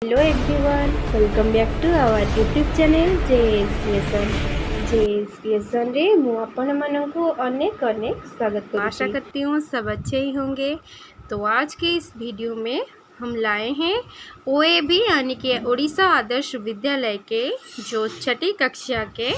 Hello everyone, welcome back to our YouTube channel JS creation रे मु आपण माननको अनेक अनेक स्वागत करती आशा करती हूँ सब अच्छे ही होंगे। तो आज के इस वीडियो में हम लाए हैं ओएबी यानी कि ओडिशा आदर्श विद्यालय के जो छठी कक्षा के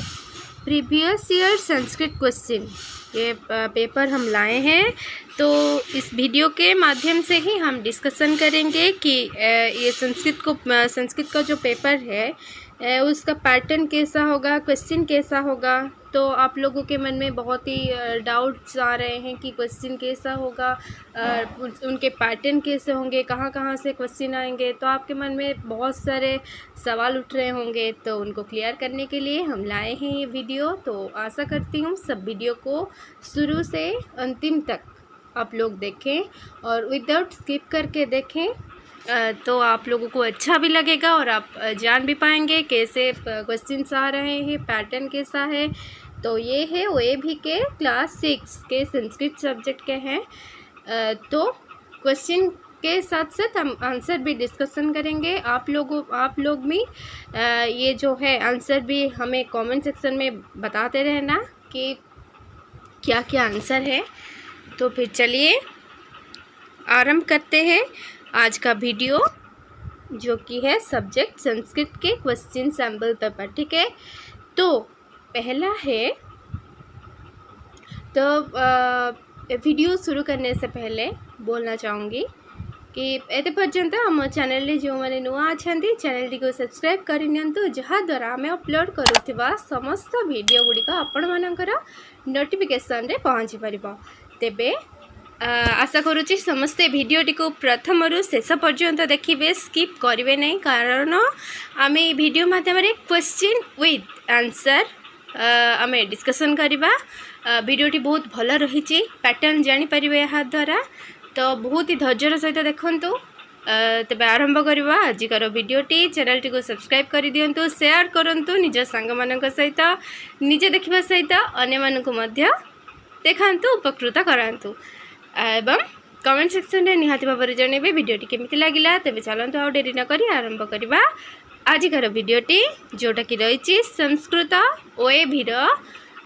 प्रीवियस ईयर संस्कृत क्वेश्चन ये पेपर हम लाए हैं। तो इस वीडियो के माध्यम से ही हम डिस्कशन करेंगे कि ये संस्कृत का जो पेपर है उसका पैटर्न कैसा होगा, क्वेश्चन कैसा होगा। तो आप लोगों के मन में बहुत ही डाउट्स आ रहे हैं कि क्वेश्चन कैसा होगा, उनके पैटर्न कैसे होंगे, कहाँ कहाँ से क्वेश्चन आएंगे। तो आपके मन में बहुत सारे सवाल उठ रहे होंगे, तो उनको क्लियर करने के लिए हम लाए हैं ये वीडियो। तो आशा करती हूँ सब वीडियो को शुरू से अंतिम तक आप लोग देखें और विदाउट स्किप करके देखें, तो आप लोगों को अच्छा भी लगेगा और आप जान भी पाएंगे कैसे क्वेश्चंस आ रहे हैं, पैटर्न कैसा है। तो ये है ओएबी के क्लास 6 के संस्कृत सब्जेक्ट के हैं। तो क्वेश्चन के साथ साथ हम आंसर भी डिस्कशन करेंगे। आप लोग भी ये जो है आंसर भी हमें कमेंट सेक्शन में बताते रहना कि क्या क्या आंसर है। तो फिर चलिए आरंभ करते हैं आज का वीडियो, जो कि है सब्जेक्ट संस्कृत के क्वेश्चन सैम्पल पेपर। ठीक है, तो पहला है, तो वीडियो शुरू करने से पहले बोलना चाहूँगी कि एते पर्यंत आम चैनल जो मैंने नुआ अच्छा चैनल को सब्सक्राइब करनी, जहाँद्वारा आम अपलोड करुवा समस्त वीडियो गुड़िक आपण मानकर नोटिफिकेशन रे पहुँची पार। तेबे आशा करुच्ची समस्ते वीडियोटी को प्रथम रु शेष पर्यंत देखिए, स्किप करेंगे नहीं, कारण आम वीडियो माध्यम क्वेश्चन विथ आंसर आम डिस्कसन करवा। वीडियोटी बहुत भल रही, पैटर्न जानीपर यहाँ द्वारा। तो बहुत ही धैर्यर सहित देखु। तेज आरंभ करवा आजिकार वीडियोटी। चैनल टी को सब्सक्राइब कर दिंतु, शेयर करूँ निज सांग मान सहित, निजे देखा सहित अन्य देखातु, उपकृत करातु एवं कमेंट सेक्शन रे निहाती भाव में जनइबे वीडियोटी केमिति लागिला। तेबे चलंतु आ डेरी न करी आरंभ करवा आजिकार वीडियोटी, जोटा कि रही संस्कृत ओएबी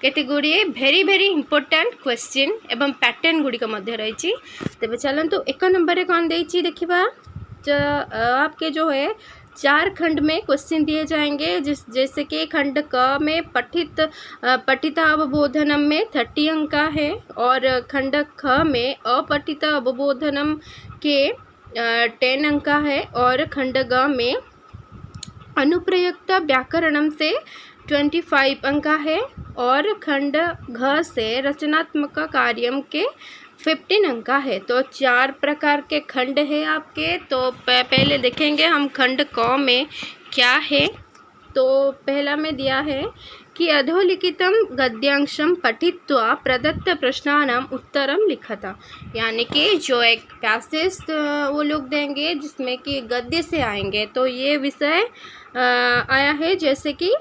केते गुड़िए भेरी भेरी इंपोर्टेंट क्वेश्चन एवं पैटर्न गुड़िक मध्य रही। तेबे चलंतु एक नंबर रे कौन देइछि देखिबा। आपके जो है 4 खंड में क्वेश्चन दिए जाएंगे, जैसे कि खंड क में पठिता अवबोधनम में 30 अंक है, और खंड ख में अपठित अवबोधनम के 10 अंक है, और खंड ग में अनुप्रयुक्त व्याकरणम से 25 अंक है, और खंड घ से रचनात्मक कार्यम के 15 अंक है। तो 4 प्रकार के खंड है आपके। तो पहले देखेंगे हम खंड क में क्या है। तो पहला में दिया है कि अधोलिखितम गद्यांशम पठित्वा प्रदत्त प्रश्नानाम उत्तरम लिखता, यानी कि जो एक पैसेज वो लोग देंगे जिसमें कि गद्य से आएंगे। तो ये विषय आया है, जैसे कि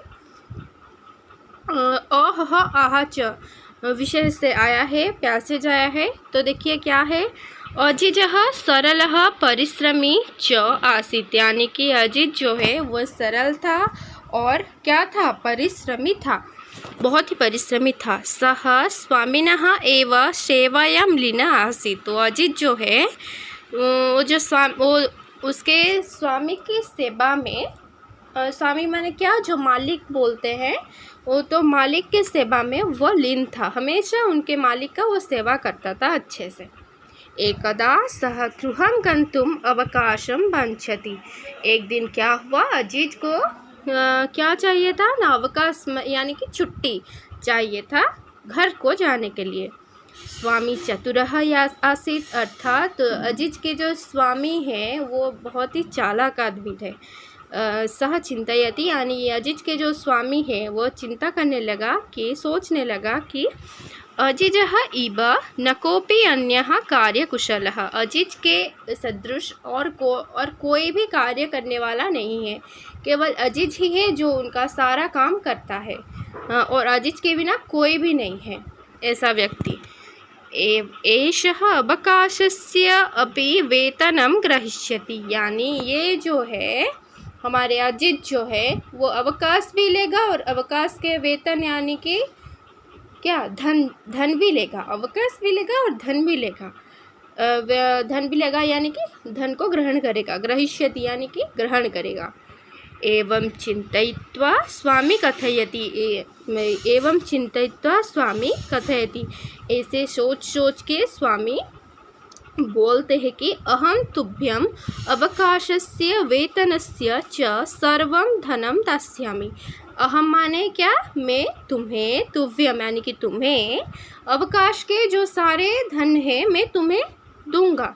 अह आह च विषय से आया है, पैसेज आया है। तो देखिए क्या है, अजिजः सरलः परिश्रमी च आसीत, यानी कि अजित जो है वो सरल था और क्या था, परिश्रमी था, बहुत ही परिश्रमी था। सह स्वामिनः एव सेवायां लीन आसीत, तो अजित जो है वो उसके स्वामी की सेवा में, स्वामी माने क्या, जो मालिक बोलते हैं, वो तो मालिक के सेवा में वो लीन था, हमेशा उनके मालिक का वो सेवा करता था अच्छे से। एकदा सह गृहं गन्तुम अवकाशम वाञ्छति, एक दिन क्या हुआ, अजीत को क्या चाहिए था ना, अवकाश यानी कि छुट्टी चाहिए था घर को जाने के लिए। स्वामी चतुरः आसीत, अर्थात अजीत के जो स्वामी हैं वो बहुत ही चालाक आदमी थे। सह चिंतयति, यानी अजिज के जो स्वामी है वो चिंता करने लगा, कि सोचने लगा कि अजिजः इव न कोपि अन्यः कार्यकुशलः, अजिज के सदृश और कोई भी कार्य करने वाला नहीं है, केवल अजिज ही है जो उनका सारा काम करता है, और अजिज के बिना कोई भी नहीं है ऐसा व्यक्ति। एषः अवकाशस्य अपि वेतनं ग्रहीष्यति, यानी ये जो है हमारे अजीत जो है वो अवकाश भी लेगा और अवकाश के वेतन यानी कि क्या धन भी लेगा, अवकाश भी लेगा और धन भी लेगा। धन भी लेगा यानी कि धन को ग्रहण करेगा, ग्रहिष्यति यानी कि ग्रहण करेगा। एवं चिंतयित्वा स्वामी कथयति, एवं चिंतयित्वा स्वामी कथयति, ऐसे सोच सोच के स्वामी बोलते हैं कि अहम तुभ्यम अवकाशस्य वेतनस्य च सर्वं धनम दास्यामि। अहम माने क्या, मैं तुम्हें, तुभ्यम यानी कि तुम्हें, अवकाश के जो सारे धन है मैं तुम्हें दूंगा।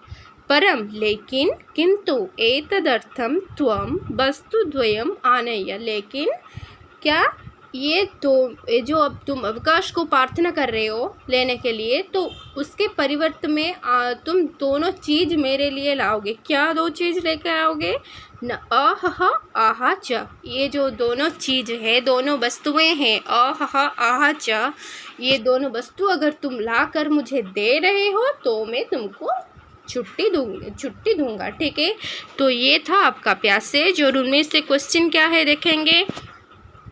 परम लेकिन, किंतु एतदर्थम त्वं वस्तुद्वयम् आनय, लेकिन क्या, ये जो अब तुम अवकाश को प्रार्थना कर रहे हो लेने के लिए, तो उसके परिवर्तन में तुम दोनों चीज़ मेरे लिए लाओगे। क्या दो चीज़ लेकर आओगे, न अह आहा च, ये जो दोनों चीज़ है, दोनों वस्तुएं हैं, अह आहा च, ये दोनों वस्तु अगर तुम लाकर मुझे दे रहे हो तो मैं तुमको छुट्टी दूंगा। ठीक है, तो ये था आपका प्यासेज और उनमें से क्वेश्चन क्या है देखेंगे।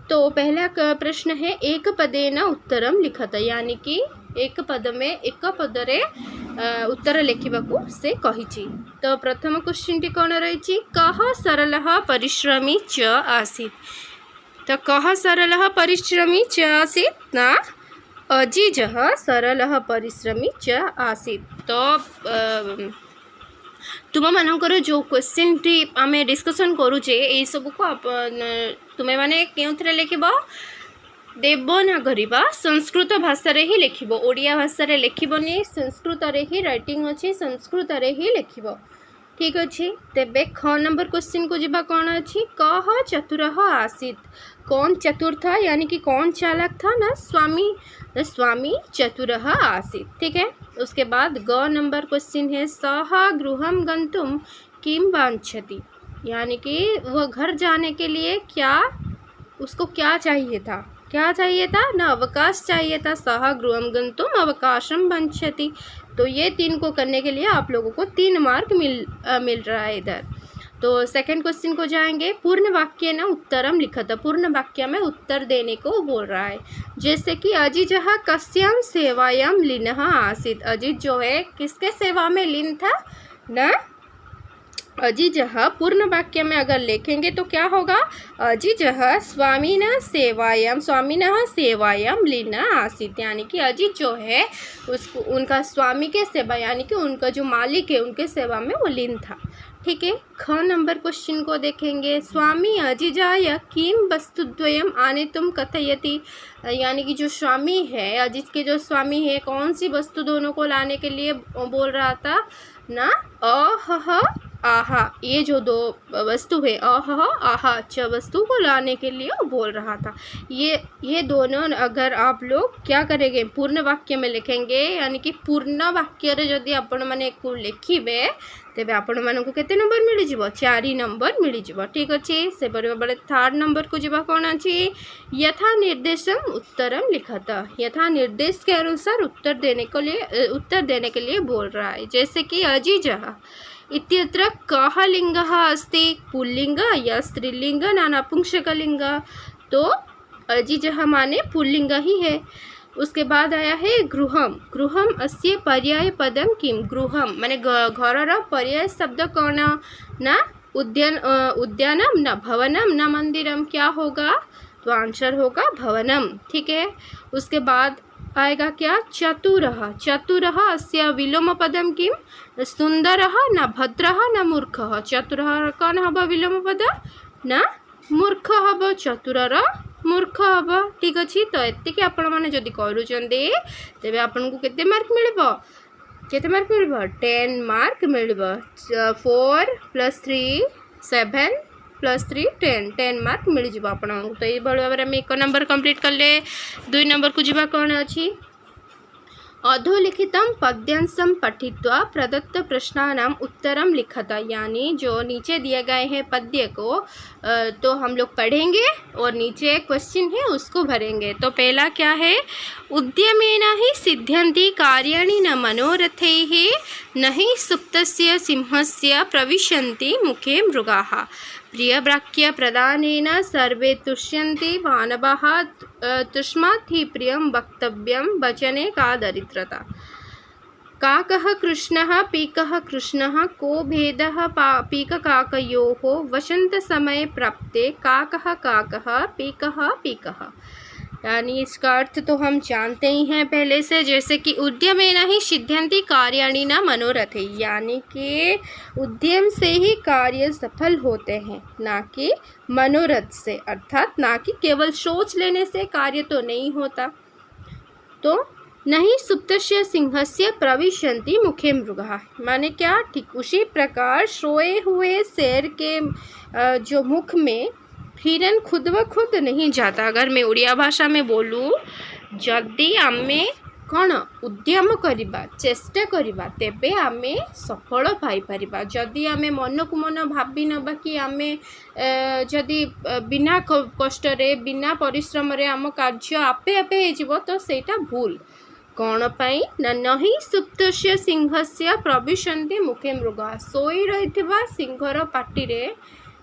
तो पहला प्रश्न है एक पदेन उत्तरम लिखत, यानी कि एक पद में एक पदरे उत्तर लिखिबाकू से कहिछि। तो प्रथम क्वेश्चन टी कौन रही, कह सरलः परिश्रमी च आसीत्। तो कह सरलः परिश्रमी च आसीत् ना अजीजः सरलः परिश्रमी च आसीत्। तो तुम मानकर जो क्वेश्चन टी आम डिस्कसन करुचे यही सब को तुम्हें माने क्यों लिख देवनागरी संस्कृत भाषा रे ही लिख, ओडिया भाषा रे लिखबनी, संस्कृत रे ही राइटिंग अच्छी, संस्कृत रे ही लिख। ठीक अच्छे, तेबे ख नंबर क्वेश्चन को जीवा कौन अच्छी, कह चतुरः आसीत्। कौन चतुर था यानी कि कौन चालाक था ना, स्वामी चतुरः आसीत्। ठीक है, उसके बाद ग नंबर क्वेश्चन है सह गृहं गन्तुं किं वाञ्छति, यानी कि वह घर जाने के लिए क्या, उसको क्या चाहिए था, ना अवकाश चाहिए था, सह गृहं गन्तुम् अवकाशं वाञ्छति। तो ये तीन को करने के लिए आप लोगों को 3 मार्क मिल रहा है इधर। तो सेकंड क्वेश्चन को जाएंगे, पूर्ण वाक्य न उत्तरम लिखत, पूर्ण वाक्य में उत्तर देने को बोल रहा है। जैसे कि अजीजः कस्यां सेवायां लीनः आसीत्, अजीत जो है किसके सेवा में लीन था ना, अजीजः पूर्ण वाक्य में अगर लिखेंगे तो क्या होगा, अजीजः स्वामिनः सेवायां लीन आसीत्, यानी कि अजीत जो है उसको उनका स्वामी के सेवा यानी कि उनका जो मालिक है उनके सेवा में वो लीन था। ठीक है, ख नंबर क्वेश्चन को देखेंगे, स्वामी अजीजाय किम वस्तुद्वयम् आनेतुं कथयति, यानी कि जो स्वामी है, अजीत के जो स्वामी है कौन सी वस्तु दोनों को लाने के लिए बोल रहा था ना, अह आहा, ये जो दो वस्तु है अह आहा च वस्तु को लाने के लिए बोल रहा था। ये दोनों अगर आप लोग क्या करेंगे, पूर्ण वाक्य में लिखेंगे, यानी कि पूर्ण वाक्य रे जदि आपण माने को लिखिबे तेबे आपण मानकु केते नंबर मिल जिवो, 4 नंबर मिल जिवो। ठीक अछि, से बड़े थर्ड नंबर को जीवा कौन अछि, यथा निर्देशम उत्तरम लिखत, यथा निर्देश के अनुसार उत्तर देने के लिए बोल रहा है। जैसे कि अजीजः इत्यत्र कः लिंगः अस्ति, पुल्लिंग या स्त्रीलिंग ना नपुंसकलिंग, तो अजीजः माने पुल्लिंग ही है। उसके बाद आया है गृहम अस्य पर्याय पदम किम, गृहम माने घर पर्याय शब्द कौन ना, उद्यानम ना भवनम ना मंदिरम, क्या होगा, तो आंसर होगा भवनम। ठीक है, उसके बाद आएगा क्या, चतुरः अस्य विलोम पदम किम, सुंदरः ना भद्रः ना मूर्खः, चतुरः कौन हब विलोम पद ना मूर्ख हब, चतुरर मूर्ख हब। ठीक अच्छे, तो एतिक आपण मैंने जदि करुचंदे तेबे आपन को केते मार्क मिलबो, 10 मार्क मिलबो। 4 + 3 7 + 3 10 मार्क मिल जिवो आपण को। तो ये भाव में 1 नंबर कंप्लीट कले। 2 नंबर को जीवा कौन अच्छी, अधोलिखित पद्यांशम पठित्वा प्रदत्त प्रश्नानाम उत्तरम लिखत, यानी जो नीचे दिए गए हैं पद्य को तो हम लोग पढ़ेंगे और नीचे क्वेश्चन है उसको भरेंगे। तो पहला क्या है, उद्यमेन ही सिद्ध्यन्ति कार्याणि न मनोरथैः न हि सुप्तस्य सिंहस्य प्रविशन्ति मुखे मृगाः। प्रियवाक्य प्रदानेन सर्वे तुष्यन्ति मानवाः तस्मात् हि प्रियं वक्तव्यं वचने का दरिद्रता। काकः कृष्णः पीकः कृष्णः को भेदः पीककाकयोः वसन्तसमये प्राप्ते काकः काकः पीकः पीकः। यानी इसका अर्थ तो हम जानते ही हैं पहले से, जैसे कि उद्यमेन ही सिद्ध्यन्ति कार्याणि न मनोरथे, यानी कि उद्यम से ही कार्य सफल होते हैं, ना कि मनोरथ से, अर्थात ना कि केवल सोच लेने से कार्य तो नहीं होता। तो नहीं सुप्तस्य सिंहस्य प्रविशन्ति मुखे मृगः, माने क्या, ठीक उसी प्रकार सोए हुए शेर के जो मुख में हिरन खुद ब खुद नहीं जाता। अगर मैं ओडिया भाषा में बोलूँ, जदि आमे कौन उद्यम करवा चेष्टा करवा तेबे आमे सफल पाई परिबा। जदि आमे मन को मन भाबी नबा कि आमे जदि बिना कष्टरे बिना परिश्रम रे आम कार्य आपे आपे हो तो सेटा भूल। कौन पाई ना नहीं सुप्तस्य सिंहस्य प्रविशन्ति मुखे मृगा, सोई रहिथिबा सिंहर पाटी रे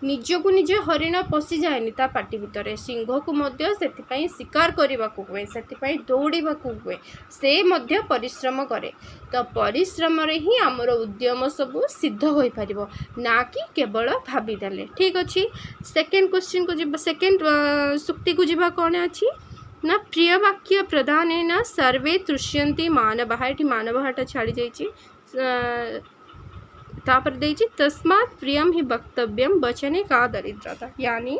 निजको निज हरिण पशि जाएनि ता पाटी भितर, सिंह को मध्य सेथिपाई शिकार करबाकू हुए, सेथिपाई दौड़ाकू हुए, से मध्य परिश्रम करे। तो परिश्रम रे ही आमर उद्यम सबू सिद्ध हो पारिबो, ना कि केवल भाबीदेले। ठीक अच्छी, सेकेंड क्वेश्चन को जी सेकेंड सुक्ति को जीवा कौन अच्छी ना प्रिय वाक्य प्रदानेन सर्वे तुष्यन्ति मानवः, ये मानवहटा छाड़ी जाइए तापर देइछि तस्मात् प्रियम ही वक्तव्यम वचने का दरिद्रता, यानी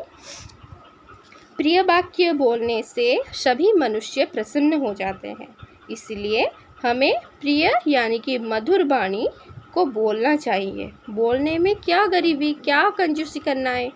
प्रिय वाक्य बोलने से सभी मनुष्य प्रसन्न हो जाते हैं, इसलिए हमें प्रिय यानी कि मधुर वाणी को बोलना चाहिए। बोलने में क्या गरीबी क्या कंजूसी करना है।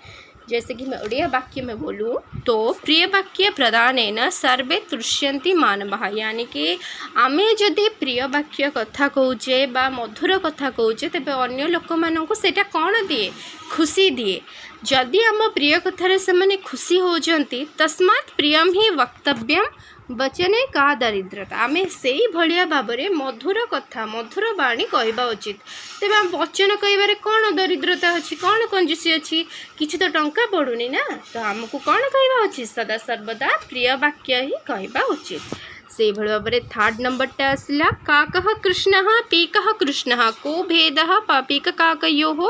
जैसे कि मैं ओडिया वाक्य में बोलूँ तो प्रिय वाक्य प्रदानेन सर्वे तुष्यन्ति मानवः, यानी कि आमे जदि प्रिय वाक्य कथा कहुचे बा मधुर कथा कहुचे तेबे अन्य लोक मानकु सेटा कौन दिए, खुशी दिए। जदि आम प्रिय कथार से माने खुशी होजंती तस्मात् प्रियम ही वक्तव्यम वचने का दरिद्रता, आमे सेई भलिया भाबरे मधुर कथा मधुर वाणी कहवा उचित। तेबे आम वचन कहबारे कौन दरिद्रता अच्छी, कौन कंजूसी अच्छी, किछि तो टंका पड़ुनी ना, तो आमको कौन कहवा उचित, सदा सर्वदा प्रिय वाक्य ही कहवा उचित। से भाव में थर्ड नंबरटा आसला काकः कृष्णः पीकः कृष्णः को भेदः पीककाकयोः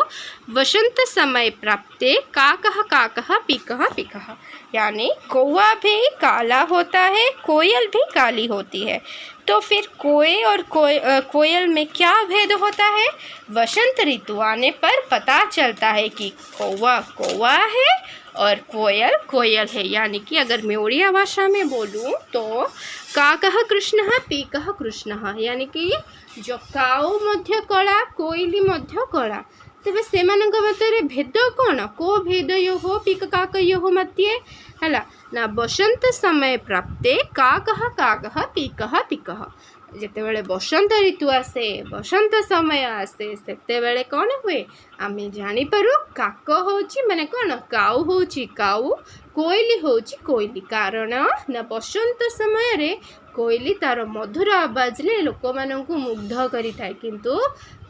वसंत समय प्राप्ते काकः काकः पीकः पीकः, यानी कौवा भी काला होता है कोयल भी काली होती है। तो फिर कोए और कोयल में क्या भेद होता है, वसंत ऋतु आने पर पता चलता है कि कौवा कौवा है और कोयल कोयल है। यानी कि अगर मैं ओडिया भाषा में बोलूँ तो काकः कृष्णः पीकः कृष्णः, यानी कि जो काऊ मध्य कला कोयली मध्य कला, तेज से मध्य भेद कौन, को भेद यो पीककाकयोः मध्ये है ना बसंत समय प्राप्ते काकः काकः पीकः पीकः। जितेबाला बसंत ऋतु आसे बसंत समय आसे से कौन हुए आम जापर काक होची माने कौन काऊ होची काऊ, कोयली होची कोयली, कारण ना बसंत समय रे कोयली तार मधुर आवाज ले लोक मानकु मुग्ध करि थाए, किंतु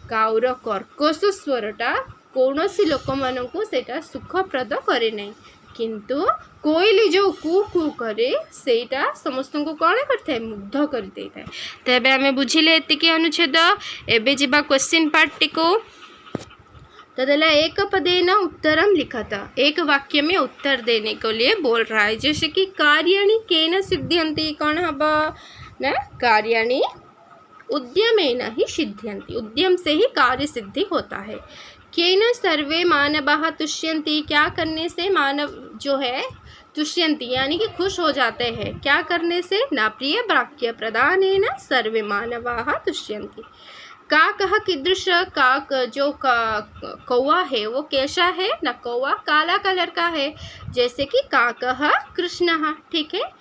काऊर कर्कश स्वरटा कौन सी लोक मानकु सेटा सुखप्रद करे नहीं, किंतु कोयली जो कू कू करे सेटा समस्त को कौन करता मुग्ध कर देता है। तेबे आमे बुझिले एतिकी अनुच्छेद। एबे जिबा क्वेश्चन पार्ट टिको तदेला एक पदेन उत्तरम लिखता, एक वाक्य में उत्तर देने के लिए बोल रहा है। जैसे कि कार्याणि केन सिद्ध्यन्ति, कौन हबा ना कार्याणि उद्यमेन ही सिद्ध्यन्ति, उद्यम से ही कार्य सिद्धि होता है। केन सर्वे मानवाः तुष्यन्ति, क्या करने से मानव जो है तुष्यन्ति यानी कि खुश हो जाते हैं, क्या करने से ना प्रिय वाक्य प्रदानेन सर्वे मानवाः तुष्यन्ति। काकः कीदृश, काक जो कौवा है वो कैसा है ना, कौवा काला कलर का है, जैसे कि काकः कृष्णः। ठीक है,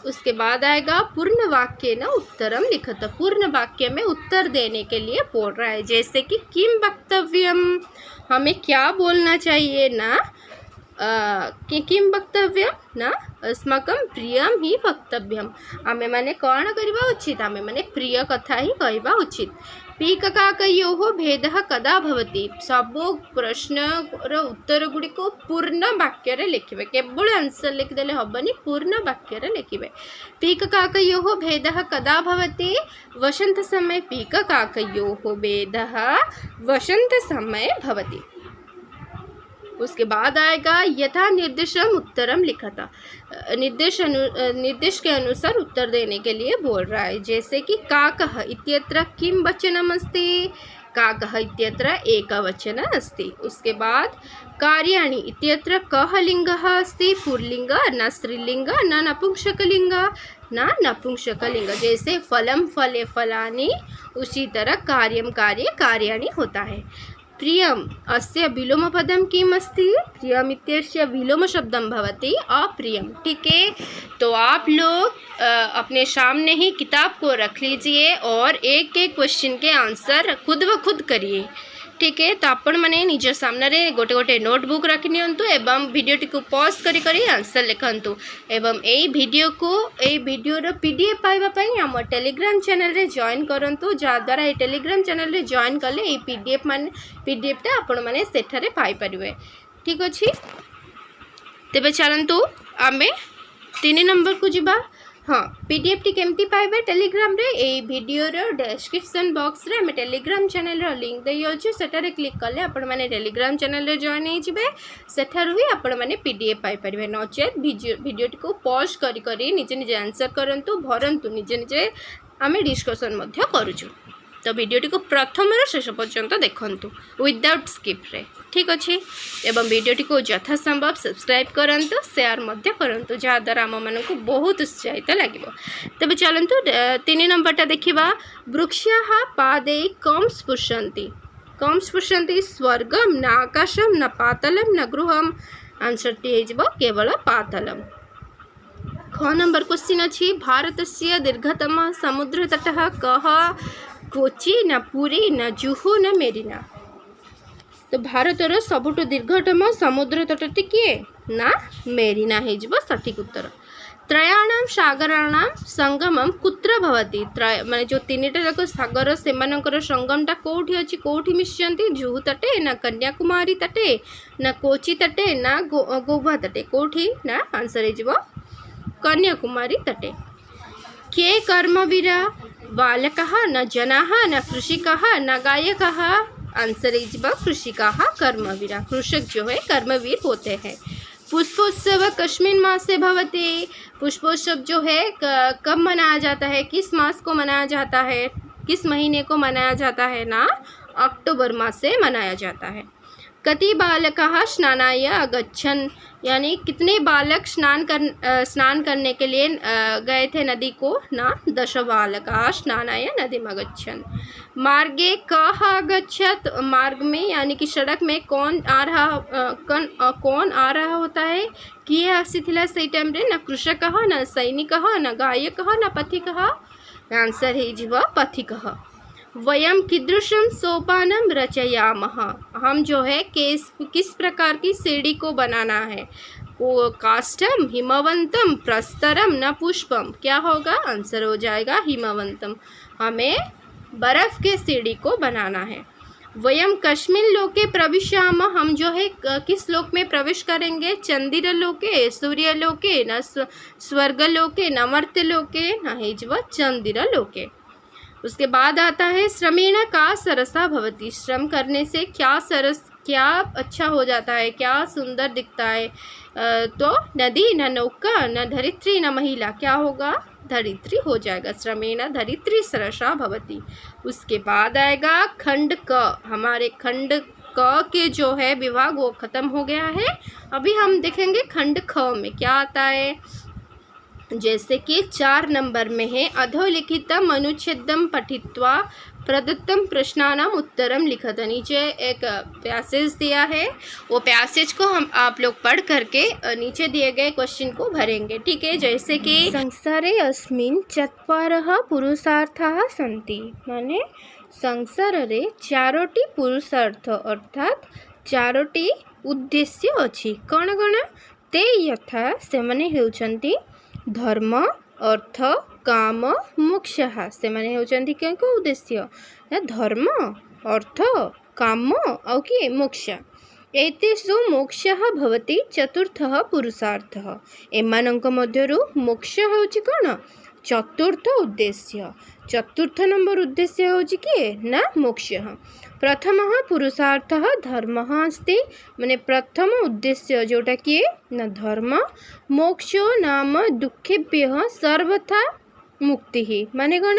उसके बाद आएगा पूर्ण वाक्य न उत्तरम लिखत, पूर्ण वाक्य में उत्तर देने के लिए बोल रहा है। जैसे कि किम वक्तव्यम, हमें क्या बोलना चाहिए ना, कि किम वक्तव्यम ना अस्माकं प्रियम ही वक्तव्यम, आमे माने कौन करवा उचित, आमे माने प्रिय कथा ही कहवा उचित। पीककाकयोः भेदः कदा भवति सब प्रश्नर उत्तर गुड़िक पूर्ण वाक्य लिखिबे केवल आंसर लिखिदेले हबनी पूर्ण वाक्य लिखिबे पीककाकयोः भेदः कदा भवति वसंत समय पीककाकयोः भेदः वसंत समय भवति। उसके बाद आएगा यथा निर्देशम उत्तरम लिखा था निर्देश के अनुसार उत्तर देने के लिए बोल रहा है। जैसे कि काकः इत्यत्र किम वचनम अस्ति काकः इत्यत्र एकवचन अस्ति। उसके बाद कार्याणि इत्यत्र कः लिंगः अस्ति पुल्लिंग न स्त्रीलिंग न नपुंसकलिंग न नपुंसकलिंग। जैसे फलम फले फलानि उसी तरह कार्यम कार्ये कार्याणि होता है। प्रियम अस्य विलोमपदम किम अस्ति प्रियम इत्यस्य विलोम शब्दम भवति अप्रियम। ठीक है, तो आप लोग अपने सामने ही किताब को रख लीजिए और एक एक क्वेश्चन के आंसर खुद व खुद करिए। ठीक है, तो आपण मैंने निज सामने गोटे गोटे नोटबुक रखि नियंतु एवं वीडियोटी को पॉज करी करी आंसर लिखंतु एवं ए वीडियोर पीडीएफ पाइबा पई हम टेलीग्राम चैनल रे जॉइन करंतु जद्वारा ए टेलीग्राम चैनल रे जॉइन कले ए पीडीएफटा आपण मैंने सेठारे पाई परिबे। ठीक अछि, तेबे चलंतु आमे 3 नंबर को जिबा। हाँ, पीडीएफ टी केमती पाइबे टेलीग्राम रे ए वीडियोर डिस्क्रिप्शन बॉक्स रे हमें टेलीग्राम चैनल रो लिंक दई अछि सेटारे क्लिक कले आपण माने टेलीग्राम चैनल रे जॉइन हो जिवे सेठारु ही आपण माने पीडीएफ पाई परिबे। नचेत वीडियो टी को पॉज करी करी निजे निजे आंसर करंतु भरंतु निजे निजे आमे डिस्कशन मध्य करूछु। तो वीडियोटी को प्रथम शेष पर्यंत देखंतु विदाउट स्किप रे। ठीक अच्छे, एवं वीडियोटी को यथासंभव सब्सक्राइब करंतु शेयर मध्य करंतु जहाँद्वारा आम मानक बहुत उत्साहित लगे। तेज चलतु 3 नंबरटा देखा। वृक्षाः पादे कम स्पृशन्ति स्वर्गम न आकाशम न पातलम न गृहम। आंसर टी केवल पातलम। ख नंबर क्वेश्चन अच्छी भारतस्य दीर्घतम समुद्र तटः कः कोची न पुरी न जुहू न मेरिना। तो भारतर सबुठु दीर्घतम समुद्र तटटी किए ना मेरिना हो सठिक उत्तर। त्रयाणाम सागराणाम संगमम कुत्र भवति माने जो 3टा जाक सागर सेमानकर संगमटा कोठी अछि कोठी मिशंती जुहू तटे ना कन्याकुमारी तटे ना कोची तटे ना गोवा तटे कोठी ना आंसर हो कन्याकुमारी तटे। के कर्मवीरा बालकः न जनाः न कृषिकः न गायकः। आंसर कृषिकाः कर्मवीरा। कृषक जो है कर्मवीर होते हैं। पुष्पोत्सव कस्मिन् मासे भवति। पुष्पोत्सव जो है कब मनाया जाता है किस मास को मनाया जाता है किस महीने को मनाया जाता है ना अक्टूबर मास से मनाया जाता है। कति बालकाः स्नानाय अगच्छन् यानी कितने बालक स्नान करने के लिए गए थे नदी को ना 10 बालकाः स्नानाय नदीम् अगच्छन्। मार्गे कः अगच्छत् मार्ग में यानी कि सड़क में कौन आ रहा होता है किए आसीथिला सेई टाइम रे ना कृषकः न सैनिकः न गायकः न पथिकः। आंसर है पथिकः। वयम कीदृशं सोपानम रचयामः। हम जो है किस प्रकार की सीढ़ी को बनाना है वो काष्ठम हिमवंतम प्रस्तरम न पुष्पम। क्या होगा आंसर हो जाएगा हिमवंतम। हमें बर्फ के सीढ़ी को बनाना है। वयम कस्मिन् लोके प्रविशामः। हम जो है किस लोक में प्रवेश करेंगे चंदिर लोके सूर्य लोके न स्वर्ग लोके न मर्त्य लोके न हिजव चंदिर लोके। उसके बाद आता है श्रमेण का सरसा भवति। श्रम करने से क्या अच्छा हो जाता है क्या सुंदर दिखता है। तो नदी न नौका न धरित्री न महिला। क्या होगा धरित्री हो जाएगा। श्रमेण धरित्री सरसा भवति। उसके बाद आएगा खंड क। हमारे खंड क के जो है विभाग वो खत्म हो गया है। अभी हम देखेंगे खंड ख में क्या आता है। जैसे कि 4 नंबर में है अधोलिखितम अनुच्छेदम पठित्वा प्रदत्तम प्रश्नानाम उत्तरम लिखत। नीचे एक पैसेज दिया है वो पैसेज को हम आप लोग पढ़ करके नीचे दिए गए क्वेश्चन को भरेंगे। ठीक है, जैसे कि संसारे अस्मिन् चत्वारः पुरुषार्थाः सन्ति। माने संसार रे 4टी पुरुषार्थ अर्थात 4टी उद्देश्य अछि। कौन कौन ते यथा से माने हेउचंती धर्म अर्थ काम मोक्ष से माने होचंती क्या उद्देश्य धर्म अर्थ काम आउ कि मोक्ष एतेषु मोक्षः भवति चतुर्थः पुरुषार्थः एमानंक मध्यरु मोक्ष होउछि कोन चतुर्थ उद्देश्य चतुर्थ नंबर उद्देश्य होउछि कि ना मोक्ष प्रथमः पुरुषार्थः धर्मः अस्ति माने प्रथम उद्देश्य जोटा कि ना धर्म मोक्षो नाम दुःखेभ्यः सर्वथा मुक्ति माने कोन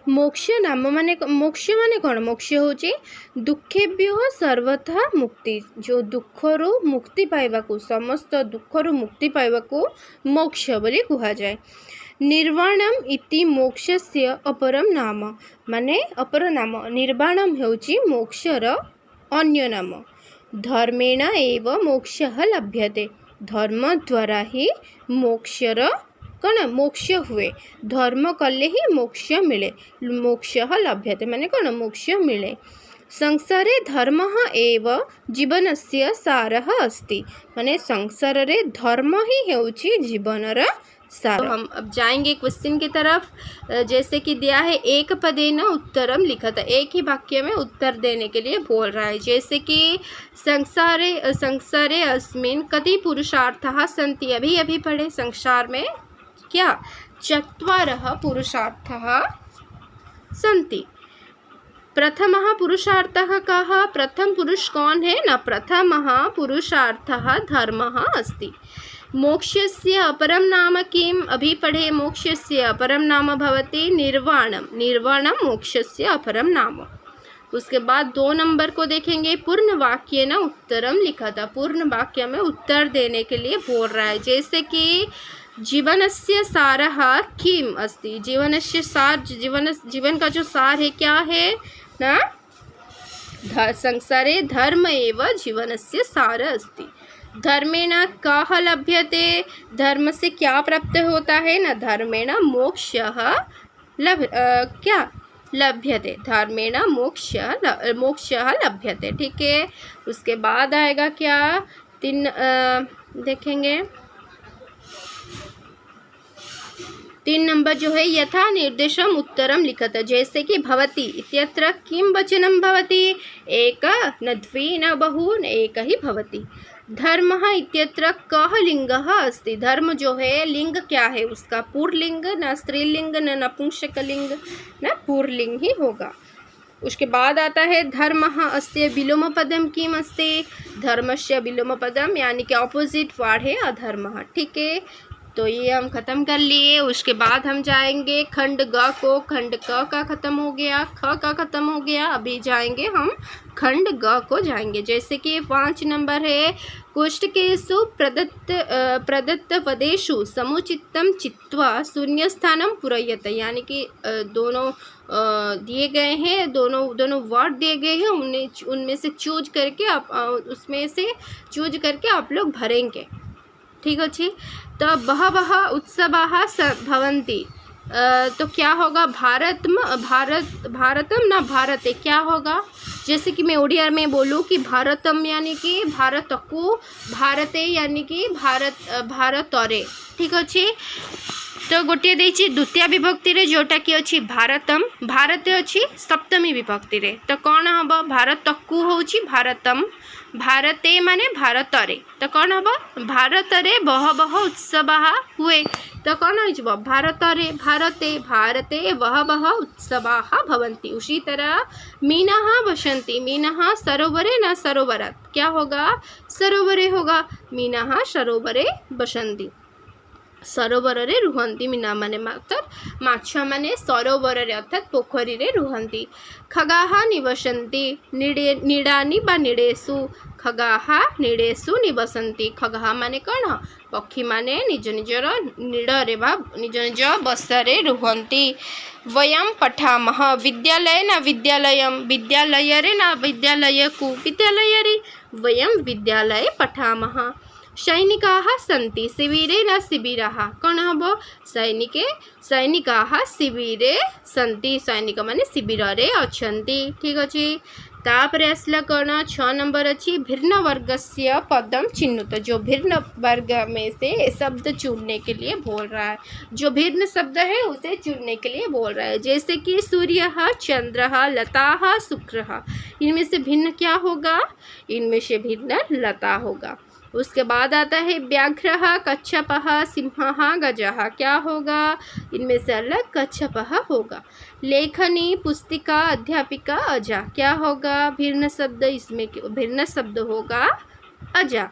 मोक्ष नाम माने कौन मोक्ष होची दुखेभ्य सर्वथा मुक्ति जो दुखरु मुक्ति पाइबाकू समस्त दुखरु मुक्ति पाइबाकू मोक्ष बोली कहा जाए निर्वाणम इति मोक्षस्य अपरम नाम माने अपर नाम निर्वाणम होची मोक्षर अन्य नाम धर्मेण एव मोक्षः लभ्यते धर्म द्वारा ही मोक्षर कौन मोक्ष हुए धर्म कले ही मोक्ष मिले मोक्ष लभ्यते माने कौन मोक्ष मिले संसारे धर्म एव जीवनस्य सारः अस्ति माने संसार रे धर्म ही हेउछि जीवनर सार। तो हम अब जाएंगे क्वेश्चन की तरफ जैसे कि दिया है एक पदेन उत्तरम लिखा था एक ही वाक्य में उत्तर देने के लिए बोल रहा है जैसे कि संसारे अस्मिन् कति पुरुषार्थाः सन्ति अभी अभी पढ़े संसार में क्या चत्वारः पुरुषार्थः सन्ति प्रथमः पुरुषार्थः कः प्रथम पुरुष कौन है न प्रथमः पुरुषार्थः धर्मः अस्ति मोक्षस्य अपरं नाम किम् अभी पढ़े मोक्षस्य अपरं नाम भवति निर्वाणम निर्वाणम मोक्षस्य अपरं नाम उसके बाद 2 नंबर को देखेंगे पूर्ण वाक्य न उत्तरम लिखा था पूर्ण वाक्य में उत्तर देने के लिए बोल रहा है जैसे कि जीवनस्य सारः किम् अस्ति जीवनस्य सार जीवन का जो सार है क्या है ना संसारे धर्म एव जीवनस्य सार अस्ति धर्मेण कः लभ्यते धर्म से क्या प्राप्त होता है ना धर्मेण मोक्षः क्या लभ्यते धर्मेण मोक्षः लभ्यते ठीक है उसके बाद आएगा क्या 3 देखेंगे 3 नंबर जो है यथा निर्देशम उत्तरम लिखा था जैसे कि भवति इत्यत्र किं वचनम भवति एक न द्वि न बहु न एक ही भवति धर्मः इत्यत्र कः लिंगः अस्ति धर्म जो है लिंग क्या है उसका पुल्लिंग न स्त्रीलिंग न नपुंसकलिंग न पुल्लिंग ही होगा उसके बाद आता है धर्मः अस्य विलोम पदम किम अस्ति धर्मस्य विलोम पदम यानी कि ऑपोजिट वर्ड है अधर्मः ठीक है तो ये हम ख़त्म कर लिए उसके बाद हम जाएंगे खंड ग को खंड क का ख़त्म हो गया ख का ख़त्म हो गया अभी जाएंगे हम खंड ग को जाएंगे जैसे कि 5 नंबर है कोष्टकेषु प्रदत्त पदेषु समुचितम चित्वा शून्यस्थानम पूरयत यानी कि दोनों दिए गए हैं दोनों वर्ड दिए गए हैं उनमें से चूज करके आप उसमें से चूज करके आप लोग भरेंगे ठीक अच्छे तो बहवः उत्सवाः भवन्ति तो क्या होगा भारतम ना भारते क्या होगा जैसे कि मैं ओडिया में बोलूँ कि भारतम यानी कि भारत को भारते यानी कि भारतरे ठीक अच्छे तो गोटे देछि द्वितीय विभक्ति रे जोटा कि अछि भारतम भारते अछि सप्तमी विभक्ति रे तो कौन हम भारत को होछि भारतम भारते माने भारतरे तो कौन हम भारतरे बहवः उत्सवाः हुए तो कौन हो भारतरे भारते भारते बहवः उत्सवाः भवन्ति उसी तरह मीनाः वसन्ति मीनाः सरोवरे न सरोवरात् क्या होगा सरोवरे होगा मीनाः सरोवरे वसन्ति सरोवर रे रुहंती मीना माने मतलब माछ माने सरोवर रे अर्थात पोखरी रे रुहंती खगाः निवसन्ति नीडानि बा नीडेषु खगाः नीडेषु निवसन्ति खगाः माने कौन पक्षी माने निज निजर नीडरे बा निज निज बसरे रुहंती वयं पठामः विद्यालय न विद्यालयं विद्यालय रे न विद्यालय को विद्यालय रे वयं विद्यालये पठामः सैनिकाः सन्ति शिबिरे न शिबिराः कौन हम सैनिकाः शिबिरे सन्ति सैनिक माने शिबिर रे अछंती ठीक अच्छे तापरे आसला कौन 6 नंबर अच्छी भिन्न वर्गस्य पदम चिन्हुत। जो भिन्न वर्ग में से शब्द चुनने के लिए बोल रहा है, जो भिन्न शब्द है उसे चुनने के लिए बोल रहा है। जैसे कि सूर्य, चंद्र, लता, शुक्र, इनमें से भिन्न क्या होगा? इनमें से भिन्न लता होगा। उसके बाद आता है व्याघ्र, कच्छप, सिंह, गजः, क्या होगा? इनमें से अलग कच्छप होगा। लेखनी, पुस्तिका, अध्यापिका, अजा, क्या होगा? भिन्न शब्द, इसमें भिन्न शब्द होगा अजा।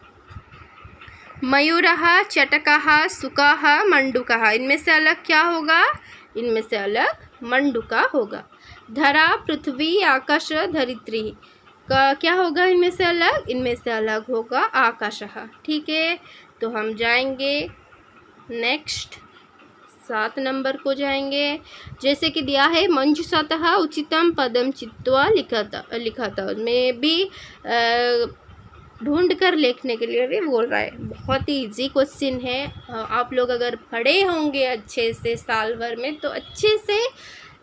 मयूरः, चटकः, सुकः, मंडूकः, इनमें से अलग क्या होगा? इनमें से अलग मंडूका होगा। धरा, पृथ्वी, आकाश, धरित्री का क्या होगा? इनमें से अलग? इनमें से अलग होगा आकाशः। ठीक है, तो हम जाएंगे नेक्स्ट 7 नंबर को जाएंगे। जैसे कि दिया है मंजुषतः उचितम पदम चित्वा लिखता में भी ढूंढ कर लिखने के लिए भी बोल रहा है। बहुत ही इजी क्वेश्चन है। आप लोग अगर पढ़े होंगे अच्छे से साल भर में तो अच्छे से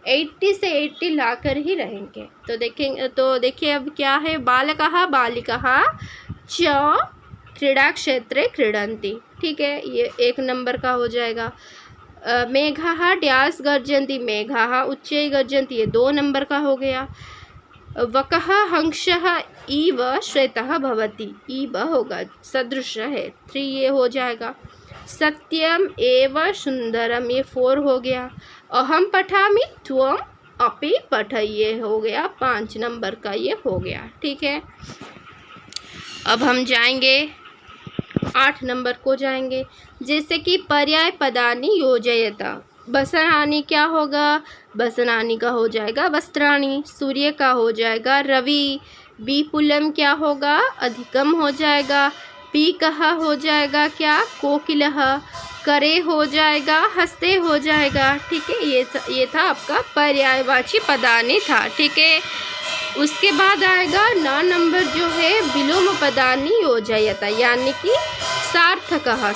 80 से 80 ला कर ही रहेंगे। तो देखेंगे, तो देखिए अब क्या है। बालकः, बालिकाः च क्रीड़ा क्षेत्रे क्रीडन्ति। ठीक है, ये 1 नंबर का हो जाएगा। मेघाः ड्यास गर्जन्ति, मेघाः उच्चैः गर्जन्ति, ये 2 नंबर का हो गया। वकः हंसः इव श्वेतः भवति, इव होगा सदृश है 3, ये हो जाएगा। सत्यम एव सुंदरम, ये 4 हो गया। अहम पठामि त्वम अपि पठ, ये हो गया 5 नंबर का, ये हो गया। ठीक है, अब हम जाएंगे 8 नंबर को जाएंगे। जैसे कि पर्याय पदानि योजयत। वसनानि क्या होगा? वसनानि का हो जाएगा वस्त्राणि। सूर्य का हो जाएगा रवि। विपुलम क्या होगा? अधिकम हो जाएगा। पीकः हो जाएगा क्या? कोकिलः। करे हो जाएगा हंसते हो जाएगा। ठीक है, ये था आपका पर्यायवाची पदानि था। ठीक है, उसके बाद आएगा 9 नंबर जो है विलोम पदानि योजयत, यानी कि सार्थकः।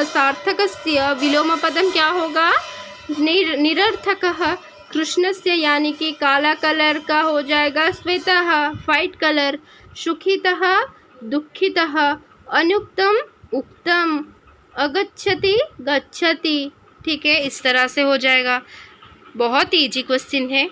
सार्थकस्य विलोम पदम क्या होगा? निरर्थकः। कृष्णस्य यानी कि काला कलर का हो जाएगा श्वेतः, वाइट कलर। सुखितः, दुखितः। अनुक्तम, उक्तम। अगच्छति, गच्छति। ठीक है, इस तरह से हो जाएगा। बहुत ही इजी क्वेश्चन है।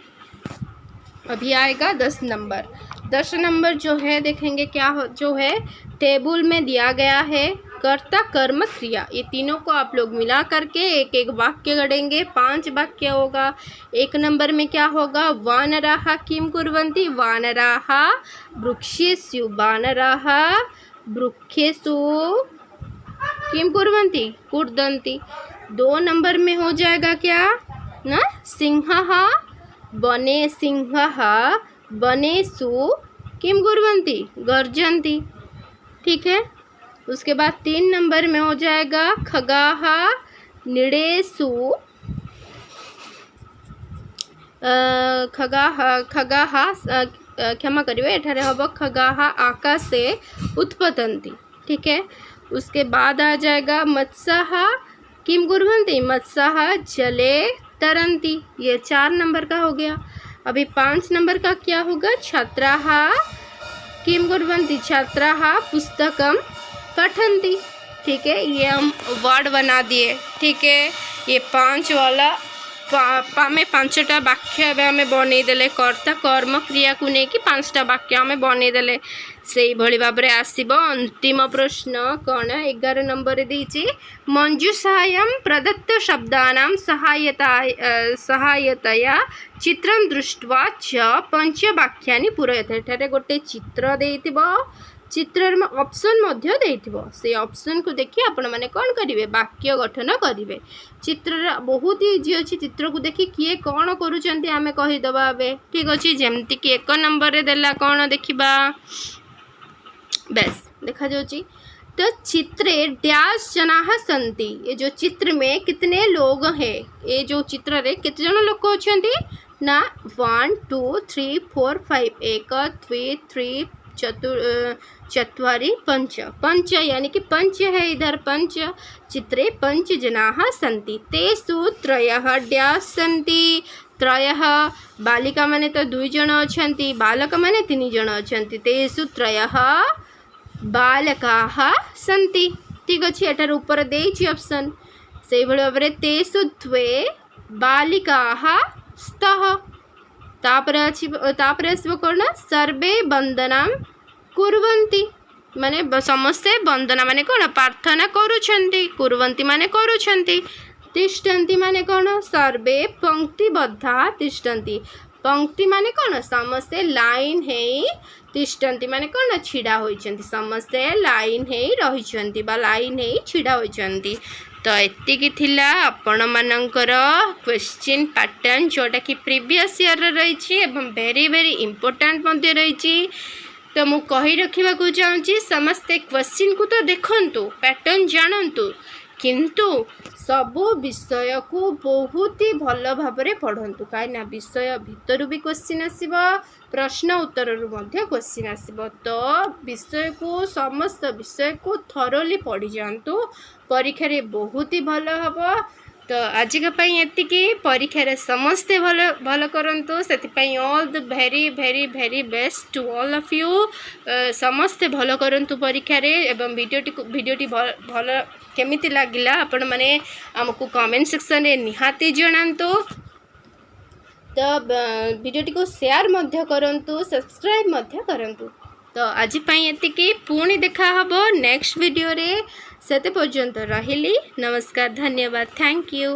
अभी आएगा 10 नंबर। 10 नंबर जो है देखेंगे क्या हो, जो है टेबल में दिया गया है कर्ता, कर्म, क्रिया, ये तीनों को आप लोग मिला करके एक एक वाक्य गढ़ेंगे। 5 वाक्य होगा। 1 नंबर में क्या होगा? वानराः किं कुर्वन्ति? वानराः वृक्षेषु, वानराः वृक्षेषु किं कुर्वन्ति? कूर्दन्ति। 2 नंबर में हो जाएगा क्या ना? सिंहः वने, सिंहः वनेषु किं कुर्वन्ति? गर्जन्ति। ठीक है, उसके बाद 3 नंबर में हो जाएगा खगाः नीडेषु, क्षमा करिए, एठारे हम खगाः आकाशे उत्पतन्ति। ठीक है, उसके बाद आ जाएगा मत्स्याः किं कुर्वन्ति? मत्स्याः जले तरन्ति, ये 4 नंबर का हो गया। अभी 5 नंबर का क्या होगा? छात्राः किं कुर्वन्ति? छात्राः पुस्तकं पठन्ति। ठीक है, ये हम वर्ड बना दिए। ठीक है, ये 5 वाला आमे 5टा वाक्य आमे बनईदेले। कर्ता, कर्म, क्रिया को लेकिन 5टा वाक्य आमे बनईदेले। से भली भाव में आसब अंतिम प्रश्न कौन? 11 नंबर देती मंजूषायां प्रदत्त शब्दानां सहायतया चित्रं दृष्ट्वा च 5 वाक्यानि पूरयत। एठारे गोटे चित्र देइथिबो, चित्र में ऑप्शन मध्य देइथिबो। से ऑप्शन को देखि आपण माने कोन करिवे? वाक्य गठन करिवे। चित्र बहुत ही इजी अछि। चित्र को देखि किए कोन करूचंती आमे कहि दबा बे। ठीक अछि, जेमति कि 1 नंबर रे देला कोन देखिबा बेस देखा जाउची। तो चित्रे डैश जनाः सन्ति, ये जो चित्र में कितने लोग हैं? ये जो चित्र रे कितने जन लोग अछंती ना? 1 2 3 4 5 1 2 3 4 5 यानी कि 5 है इधर। 5 चित्रे 5 जनाः सन्ति। तेषु 3 डैश सन्ति, त्रयः बालिका माने तो 2 जण अछंती बालक माने 3 जण अछंती तेषु त्रयः बालकाः सन्ति ठीक अछि एटार ऊपर देछि ऑप्शन से भଳି भाबरे तेषु द्वे बालिकाः स्तः तापर आसब कौन सर्वे वंदना कुर्वन्ति माने समस्ते वंदना माने कौन प्रार्थना करुछन्ति कुर्वन्ति माने करुछन्ति तिष्ठन्ति माने कौन सर्वे पंक्तिबद्धा तिष्ठन्ति पंक्ति माने कौन समस्ते लाइन है तिष्ठन्ति माने कौन छिड़ा होइछन्ति समस्ते लाइन है रहिछन्ति बा लाइन है छिड़ा होइछन्ति तो एतिकी थिला आपण मानकर क्वेश्चन पैटर्न जोटा कि प्रीवियस ईयर रही एवं वेरी वेरी इंपोर्टेंट मध्य रही तो मु कही रखा चाहूँगी समस्ते क्वेश्चन को तो देखंतु पैटर्न जानतु किंतु सबु विषय को बहुत ही भल भाव पढ़ंतु कहीं विषय भितर भी क्वेश्चन आसब प्रश्न उत्तर क्वेश्चन आसब तो विषय को समस्त विषय को थरोली पढ़ी जातु परीक्षा रे बहुत ही भल हम तो आजिकाई एतिकी परीक्षा समस्ते भल भल करंतु से all the very very very best to all of you समस्ते भल करंतु परीक्षा रे एवं वीडियोटी भल केमिति लागिला आपण माने हमकु कमेंट सेक्शन रे निहाती जणांतु तो वीडियोटी को शेयर मध्य करंतु सब्सक्राइब मध्य करंतु तो आज पई एतिकी पुणी देखा हबो नेक्स्ट वीडियो रे सेते पर्यंत रहिली नमस्कार धन्यवाद थैंक यू।